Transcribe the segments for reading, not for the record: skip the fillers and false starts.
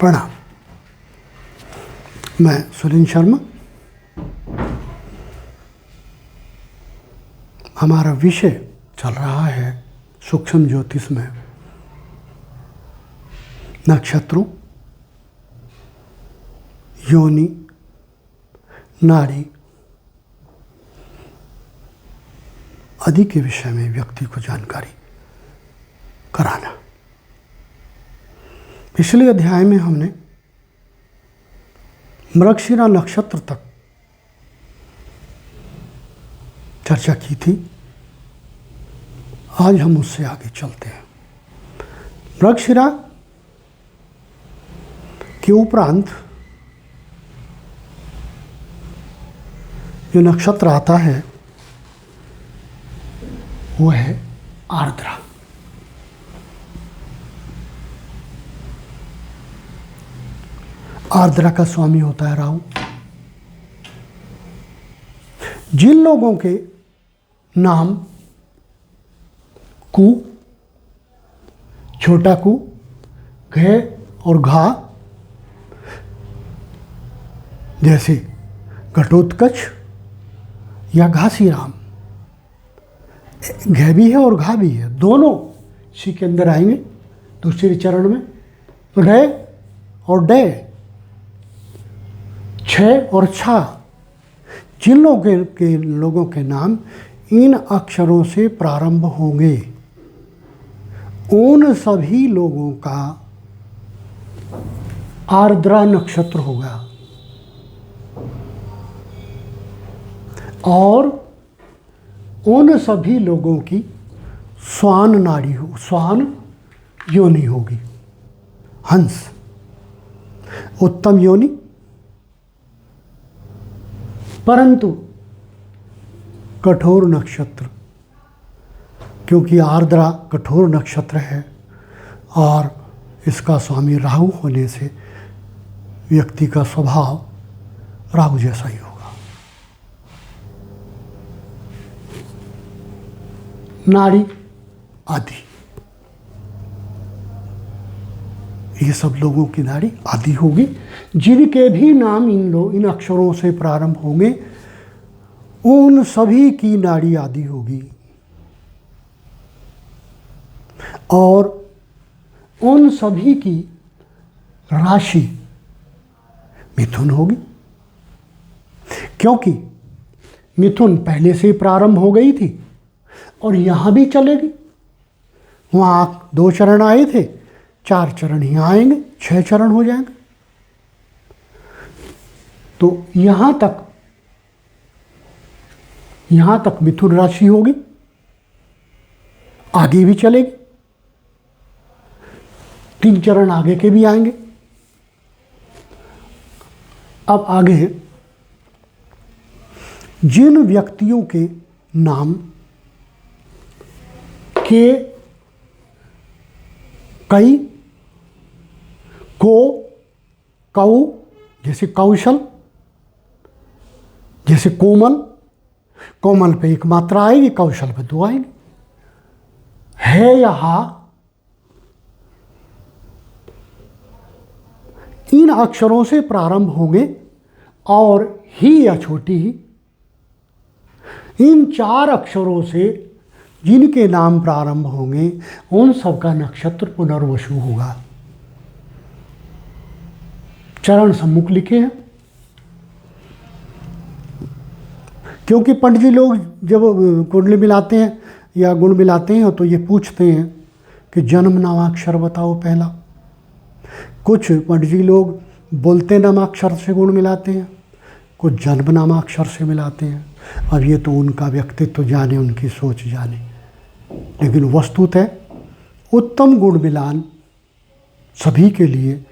प्रणाम। मैं सुरेंद्र शर्मा। हमारा विषय चल रहा है सूक्ष्म ज्योतिष में नक्षत्रों, योनि, नाड़ी आदि के विषय में व्यक्ति को जानकारी कराना। पिछले अध्याय में हमने मृगशिरा नक्षत्र तक चर्चा की थी। आज हम उससे आगे चलते हैं। मृगशिरा के उपरांत जो नक्षत्र आता है वो है आर्द्रा। आर्द्रा का स्वामी होता है राहु। जिन लोगों के नाम कु, छोटा कु, घे और घा जैसे घटोत्कच या घासीराम, घे भी है और घा भी है, दोनों इसी के अंदर आएंगे दूसरे चरण में। रे और डे, छ और छा, जिन लोगों के नाम इन अक्षरों से प्रारंभ होंगे उन सभी लोगों का आर्द्रा नक्षत्र होगा। और उन सभी लोगों की श्वान नाड़ी हो, श्वान योनि होगी। हंस उत्तम योनि। परंतु कठोर नक्षत्र, क्योंकि आर्द्रा कठोर नक्षत्र है और इसका स्वामी राहु होने से व्यक्ति का स्वभाव राहु जैसा ही होगा। नाड़ी आदि, ये सब लोगों की नाड़ी आदि होगी। जिनके भी नाम इन अक्षरों से प्रारंभ होंगे उन सभी की नाड़ी आदि होगी। और उन सभी की राशि मिथुन होगी, क्योंकि मिथुन पहले से प्रारंभ हो गई थी और यहाँ भी चलेगी। वहाँ 2 चरण आए थे, 4 चरण यहाँ आएंगे, 6 चरण हो जाएंगे। तो यहाँ तक मिथुन राशि होगी, आगे भी चलेगी। 3 चरण आगे के भी आएंगे। अब आगे जिन व्यक्तियों के नाम के कई, को, कौ जैसे कौशल, जैसे कोमल, कोमल पे 1 मात्रा आएगी, कौशल पे 2 आएंगे। है या हा, इन अक्षरों से प्रारंभ होंगे और ही या छोटी ही, इन 4 अक्षरों से जिनके नाम प्रारंभ होंगे उन सब का नक्षत्र पुनर्वसु होगा। चरण सम्मुख लिखे हैं, क्योंकि पंडित जी लोग जब कुंडली मिलाते हैं या गुण मिलाते हैं तो ये पूछते हैं कि जन्म नामाक्षर बताओ पहला। कुछ पंडित जी लोग बोलते नामाक्षर से गुण मिलाते हैं, कुछ जन्म नामाक्षर से मिलाते हैं। अब ये तो उनका व्यक्तित्व जाने, उनकी सोच जाने, लेकिन वस्तुतः उत्तम गुण मिलान सभी के लिए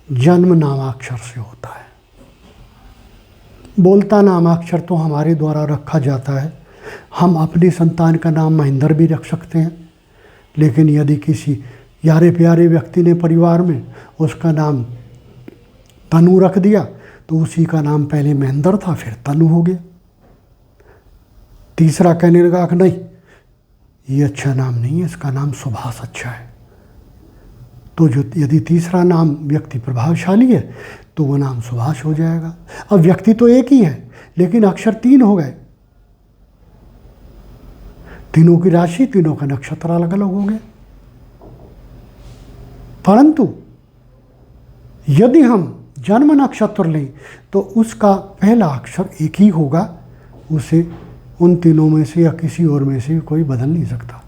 जन्म नामाक्षर से होता है। बोलता नामाक्षर तो हमारे द्वारा रखा जाता है। हम अपनी संतान का नाम महेंद्र भी रख सकते हैं, लेकिन यदि किसी यारे प्यारे व्यक्ति ने परिवार में उसका नाम तनु रख दिया तो उसी का नाम पहले महेंद्र था, फिर तनु हो गया। तीसरा कहने लगा कि नहीं, ये अच्छा नाम नहीं है, इसका नाम सुभाष अच्छा है। तो जो यदि तीसरा नाम व्यक्ति प्रभावशाली है तो वो नाम सुभाष हो जाएगा। अब व्यक्ति तो एक ही है लेकिन अक्षर 3 हो गए, तीनों की राशि, तीनों का नक्षत्र अलग अलग हो गए। परंतु यदि हम जन्म नक्षत्र लें तो उसका पहला अक्षर एक ही होगा, उसे उन तीनों में से या किसी और में से कोई बदल नहीं सकता।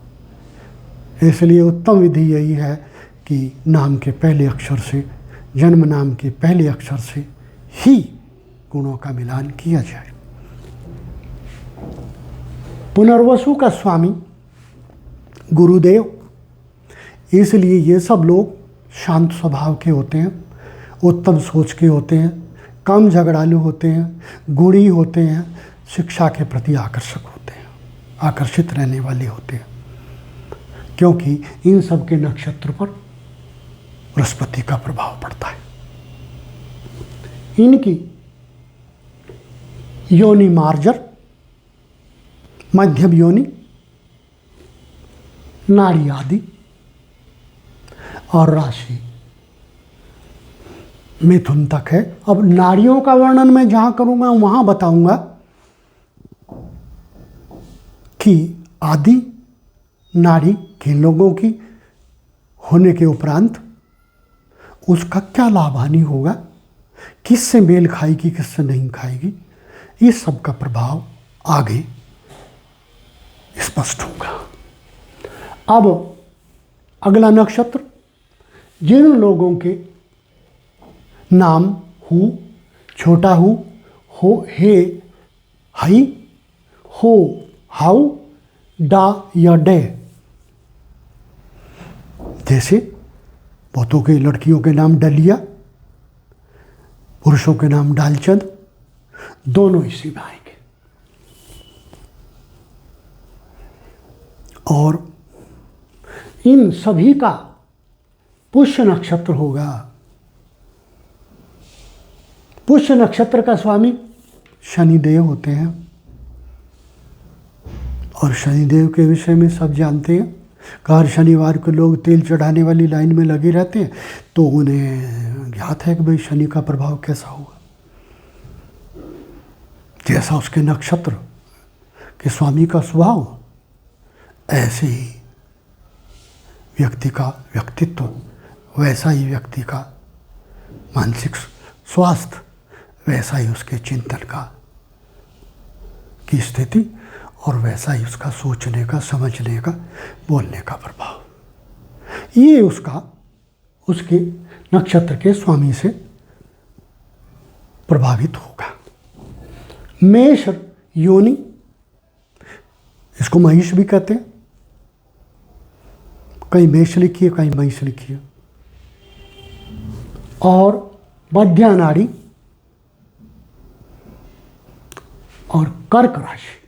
इसलिए उत्तम विधि यही है कि नाम के पहले अक्षर से, जन्म नाम के पहले अक्षर से ही गुणों का मिलान किया जाए। पुनर्वसु का स्वामी गुरुदेव, इसलिए ये सब लोग शांत स्वभाव के होते हैं, उत्तम सोच के होते हैं, कम झगड़ालू होते हैं, गुणी होते हैं, शिक्षा के प्रति आकर्षक होते हैं, आकर्षित रहने वाले होते हैं, क्योंकि इन सब के नक्षत्र पर बृहस्पति का प्रभाव पड़ता है। इनकी योनि मार्जर, मध्यम योनि, नाड़ी आदि और राशि मिथुन तक है। अब नाड़ियों का वर्णन मैं जहां करूंगा वहां बताऊंगा कि आदि नाड़ी किन लोगों की होने के उपरांत उसका क्या लाभ हानि होगा, किससे मेल खाएगी, किससे नहीं खाएगी, इस सब का प्रभाव आगे स्पष्ट होगा। अब अगला नक्षत्र, जिन लोगों के नाम हु, छोटा हु, हो, हे, हई, हो, हाउ, डा या डे, जैसे बहुतों के लड़कियों के नाम डलिया, पुरुषों के नाम डालचंद, दोनों इसी में आएंगे। और इन सभी का पुष्य नक्षत्र होगा। पुष्य नक्षत्र का स्वामी शनिदेव होते हैं और शनिदेव के विषय में सब जानते हैं। हर शनिवार को लोग तेल चढ़ाने वाली लाइन में लगे रहते हैं, तो उन्हें ज्ञात है कि भाई शनि का प्रभाव कैसा होगा। जैसा उसके नक्षत्र के स्वामी का स्वभाव, ऐसे ही व्यक्ति का व्यक्तित्व, वैसा ही व्यक्ति का मानसिक स्वास्थ्य, वैसा ही उसके चिंतन का की स्थिति और वैसा ही उसका सोचने का, समझने का, बोलने का प्रभाव। ये उसका उसके नक्षत्र के स्वामी से प्रभावित होगा। मेष योनि, इसको महिष भी कहते हैं, कहीं मेष लिखिए कहीं महिष लिखिए। और मध्या नाड़ी और कर्क राशि,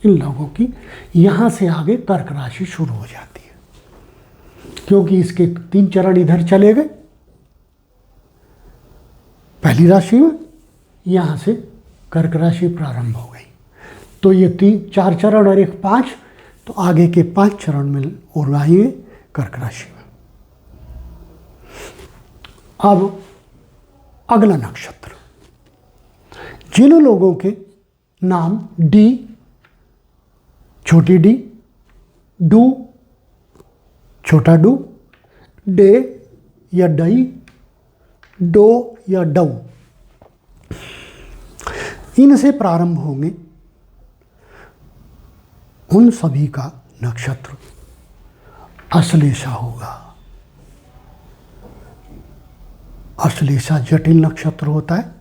इन लोगों की यहाँ से आगे कर्क राशि शुरू हो जाती है, क्योंकि इसके 3 चरण इधर चले गए पहली राशि में, यहाँ से कर्क राशि प्रारंभ हो गई। तो ये 4 चरण और 1 5, तो आगे के 5 चरण में और आइए कर्क राशि में। अब अगला नक्षत्र, जिन लोगों के नाम डी, छोटी डी, डू, छोटा डू, डे या डई, डो या डऊ, इनसे प्रारंभ होंगे, उन सभी का नक्षत्र अश्लेषा होगा। अश्लेषा जटिल नक्षत्र होता है,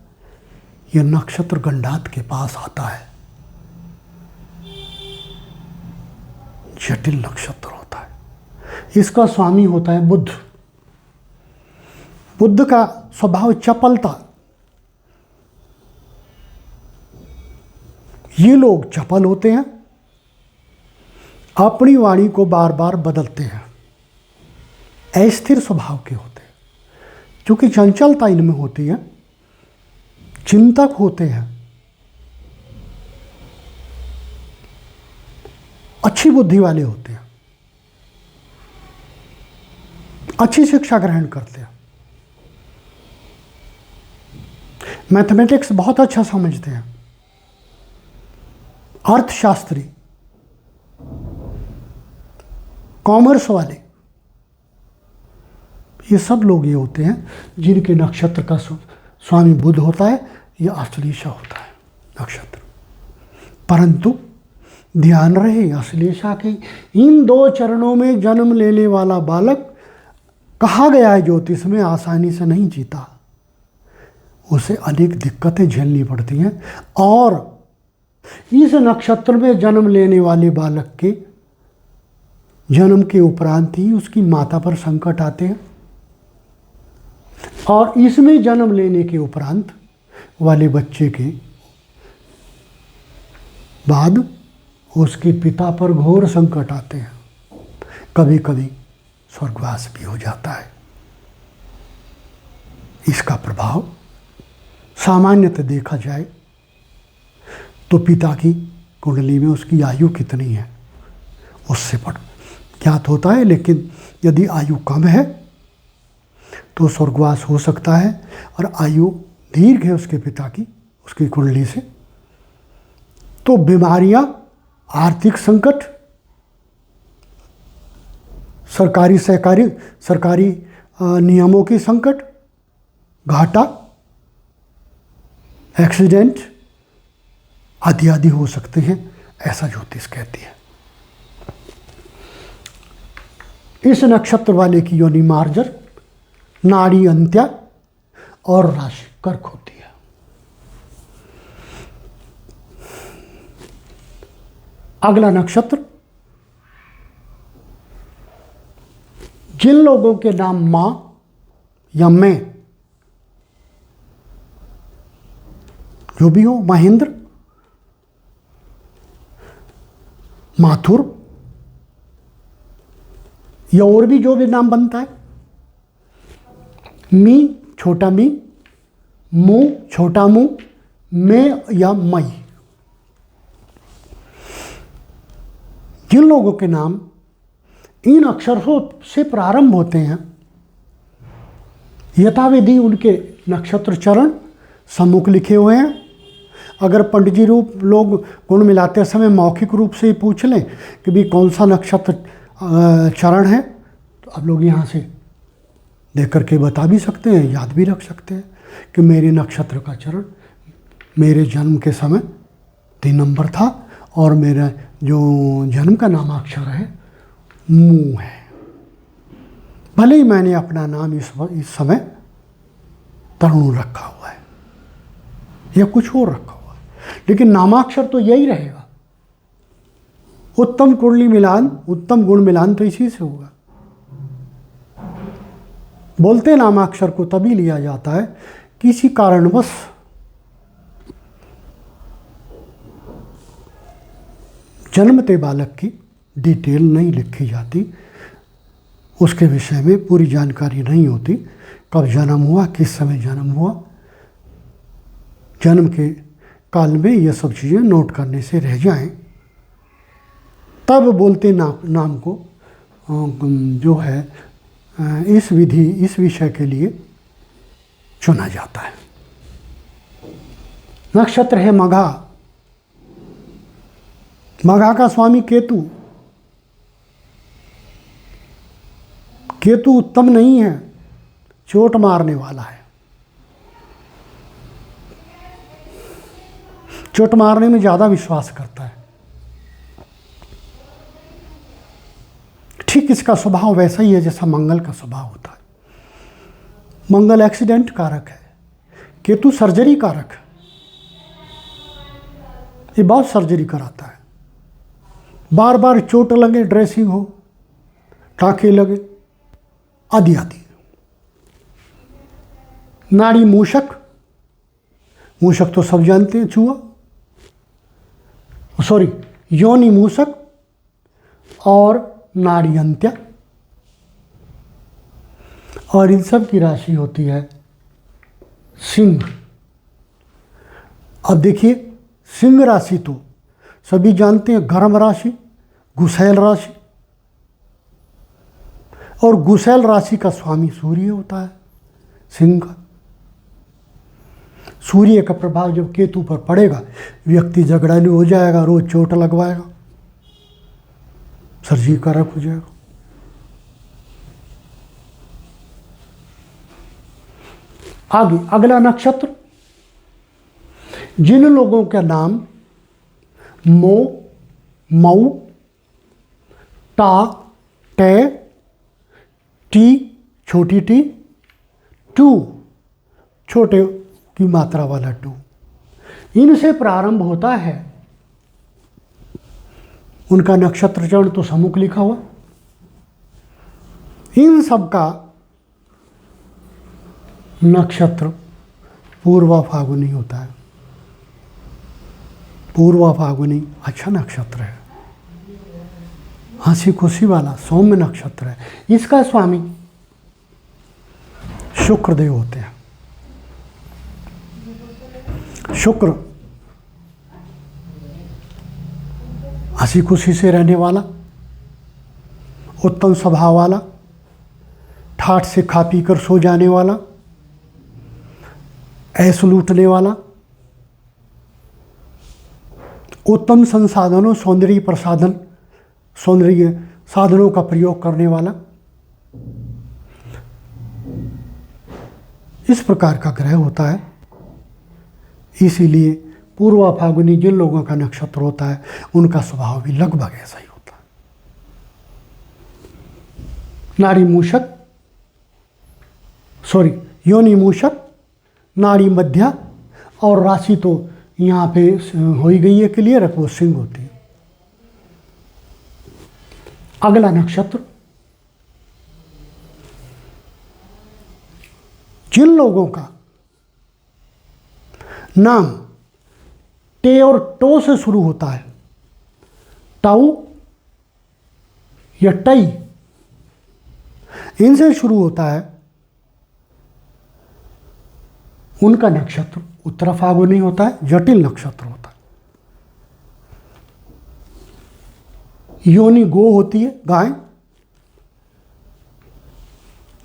यह नक्षत्र गंडात के पास आता है, जटिल नक्षत्र होता है। इसका स्वामी होता है बुध। बुध का स्वभाव चपलता, ये लोग चपल होते हैं, अपनी वाणी को बार बार बदलते हैं, अस्थिर स्वभाव के होते हैं, क्योंकि चंचलता इनमें होती है, चिंतक होते हैं, अच्छी बुद्धि वाले होते हैं, अच्छी शिक्षा ग्रहण करते हैं, मैथमेटिक्स बहुत अच्छा समझते हैं, अर्थशास्त्री, कॉमर्स वाले, ये सब लोग ये होते हैं जिनके नक्षत्र का स्वामी बुध होता है या अश्लेषा होता है नक्षत्र। परंतु ध्यान रहे, अश्लेषा के इन 2 चरणों में जन्म लेने वाला बालक, कहा गया है ज्योतिष में, आसानी से नहीं जीता, उसे अनेक दिक्कतें झेलनी पड़ती हैं। और इस नक्षत्र में जन्म लेने वाले बालक के जन्म के उपरांत ही उसकी माता पर संकट आते हैं, और इसमें जन्म लेने के उपरांत वाले बच्चे के बाद उसके पिता पर घोर संकट आते हैं, कभी कभी स्वर्गवास भी हो जाता है। इसका प्रभाव सामान्यतः देखा जाए तो पिता की कुंडली में उसकी आयु कितनी है उससे पर ज्ञात होता है, लेकिन यदि आयु कम है तो स्वर्गवास हो सकता है, और आयु दीर्घ है उसके पिता की, उसकी कुंडली से, तो बीमारियां, आर्थिक संकट, सरकारी नियमों की संकट, घाटा, एक्सीडेंट आदि आदि हो सकते हैं, ऐसा ज्योतिष कहती है। इस नक्षत्र वाले की योनि मार्जर, नाड़ी अंत्या और राशि कर्क होती है। अगला नक्षत्र, जिन लोगों के नाम मां या मैं, जो भी हो, महेंद्र, माथुर या और भी जो भी नाम बनता है, मी, छोटा मी, मुंह, छोटा मुंह, मैं या मई, जिन लोगों के नाम इन अक्षरों से प्रारंभ होते हैं, यथाविधि उनके नक्षत्र चरण सम्मुख लिखे हुए हैं। अगर पंडित जी रूप लोग गुण मिलाते समय मौखिक रूप से ही पूछ लें कि भी कौन सा नक्षत्र चरण है, तो आप लोग यहाँ से देख करके बता भी सकते हैं, याद भी रख सकते हैं कि मेरे नक्षत्र का चरण मेरे जन्म के समय 3 नंबर था, और मेरा जो जन्म का नामाक्षर है मू है। भले ही मैंने अपना नाम इस समय तरुण रखा हुआ है या कुछ और रखा हुआ है, लेकिन नामाक्षर तो यही रहेगा। उत्तम कुंडली मिलान, उत्तम गुण मिलान तो इसी से होगा। बोलते नामाक्षर को तभी लिया जाता है किसी कारणवश जन्मते बालक की डिटेल नहीं लिखी जाती, उसके विषय में पूरी जानकारी नहीं होती, कब जन्म हुआ, किस समय जन्म हुआ, जन्म के काल में ये सब चीज़ें नोट करने से रह जाएं, तब बोलते नाम को जो है इस विषय के लिए चुना जाता है। नक्षत्र है मघा। मघा का स्वामी केतु। केतु उत्तम नहीं है, चोट मारने वाला है। चोट मारने में ज़्यादा विश्वास करता है। ठीक इसका स्वभाव वैसा ही है जैसा मंगल का स्वभाव होता है। मंगल एक्सीडेंट कारक है, केतु सर्जरी कारक है। ये बहुत सर्जरी कराता है, बार बार चोट लगे, ड्रेसिंग हो, टाँके लगे, आदि आदि। नाड़ी मूषक। मूषक तो सब जानते हैं, चूहा, सॉरी योनि मूषक और नाड़ी अंत्य, और इन सब की राशि होती है सिंह। अब देखिए, सिंह राशि तो सभी जानते हैं, गर्म राशि, गुसैल राशि, और गुसैल राशि का स्वामी सूर्य होता है, सिंह का। सूर्य का प्रभाव जब केतु पर पड़ेगा, व्यक्ति झगड़ालू हो जाएगा, रोज चोट लगवाएगा, सर्जरी कारक हो जाएगा। आगे अगला नक्षत्र, जिन लोगों का नाम मो, मऊ, टा, टे, टी छोटी टी, टू छोटे की मात्रा वाला टू, इनसे प्रारंभ होता है, उनका नक्षत्र चरण तो सम्मुख लिखा हुआ। इन सब का नक्षत्र पूर्वा फागुनी होता है। पूर्वा फागुनी अच्छा नक्षत्र है, हंसी खुशी वाला सौम्य नक्षत्र है। इसका स्वामी शुक्रदेव होते हैं। शुक्र हंसी खुशी से रहने वाला, उत्तम स्वभाव वाला, ठाठ से खा पी कर सो जाने वाला, ऐश लूटने वाला, उत्तम संसाधनों सौंदर्य साधनों का प्रयोग करने वाला, इस प्रकार का ग्रह होता है। इसीलिए पूर्वा फागुनी जिन लोगों का नक्षत्र होता है, उनका स्वभाव भी लगभग ऐसा ही होता है। नाड़ी मूषक, योनि मूषक, नाड़ी मध्या, और राशि तो यहाँ पे हो ही गई है क्लियर, वो सिंह होती है। अगला नक्षत्र, जिन लोगों का नाम टे और टो से शुरू होता है, टाउ या टई, इनसे शुरू होता है, उनका नक्षत्र उत्तरा फागुनी होता है, जटिल नक्षत्र होता है। योनि गो होती है, गाय,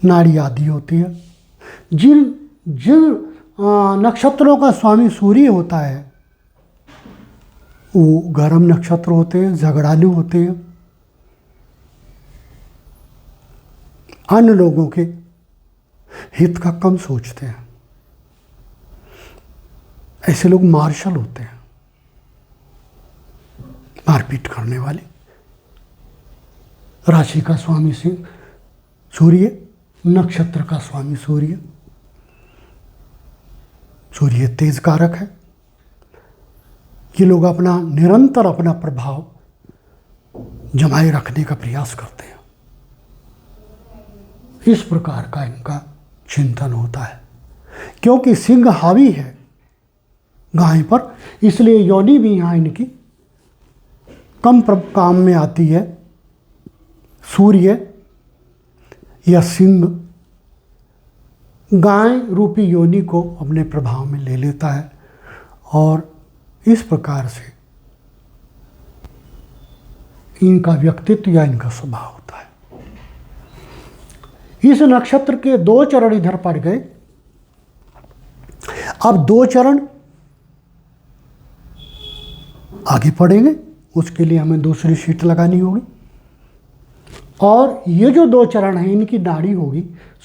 नाड़ी आदि होती है। जिन नक्षत्रों का स्वामी सूर्य होता है, वो गर्म नक्षत्र होते हैं, झगड़ालू होते हैं, अन्य लोगों के हित का कम सोचते हैं। ऐसे लोग मार्शल होते हैं, मारपीट करने वाले। राशि का स्वामी सिंह सूर्य, नक्षत्र का स्वामी सूर्य। सूर्य तेज कारक है। ये लोग निरंतर अपना प्रभाव जमाए रखने का प्रयास करते हैं। इस प्रकार का इनका चिंतन होता है। क्योंकि सिंह हावी है गाय पर, इसलिए योनि भी यहाँ इनकी कम काम में आती है। सूर्य या सिंह गाय रूपी योनि को अपने प्रभाव में ले लेता है, और इस प्रकार से इनका व्यक्तित्व या इनका स्वभाव होता है। इस नक्षत्र के 2 चरण इधर पड़ गए। अब 2 चरण आगे पढ़ेंगे, उसके लिए हमें दूसरी शीट लगानी होगी। और ये जो 2 चरण हैं, इनकी नाड़ी होगी,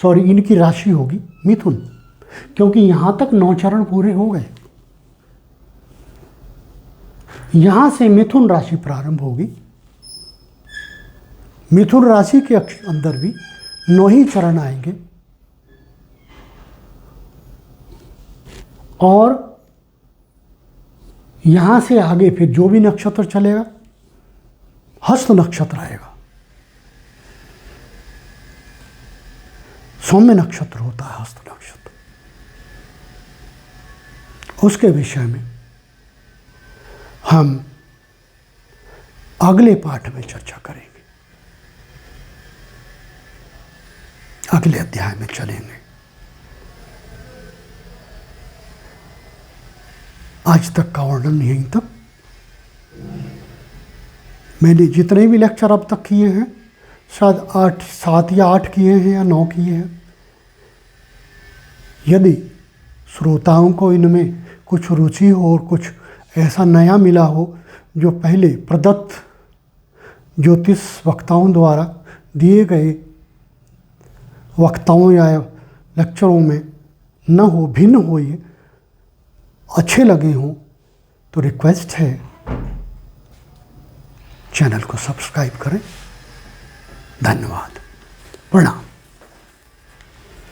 इनकी राशि होगी मिथुन, क्योंकि यहाँ तक 9 चरण पूरे हो गए। यहाँ से मिथुन राशि प्रारंभ होगी। मिथुन राशि के अंदर भी 9 ही चरण आएंगे, और यहाँ से आगे फिर जो भी नक्षत्र चलेगा, हस्त नक्षत्र आएगा। सौम्य नक्षत्र होता है हस्त नक्षत्र। उसके विषय में हम अगले पाठ में चर्चा करेंगे, अगले अध्याय में चलेंगे। आज तक का वर्णन यहीं तक। मैंने जितने भी लेक्चर अब तक किए हैं, शायद 7 या 8 किए हैं या 9 किए हैं। यदि श्रोताओं को इनमें कुछ रुचि हो और कुछ ऐसा नया मिला हो जो पहले प्रदत्त ज्योतिष वक्ताओं द्वारा दिए गए वक्ताओं या लेक्चरों में न हो, भिन्न हो, ये अच्छे लगे हों, तो रिक्वेस्ट है चैनल को सब्सक्राइब करें। धन्यवाद, प्रणाम।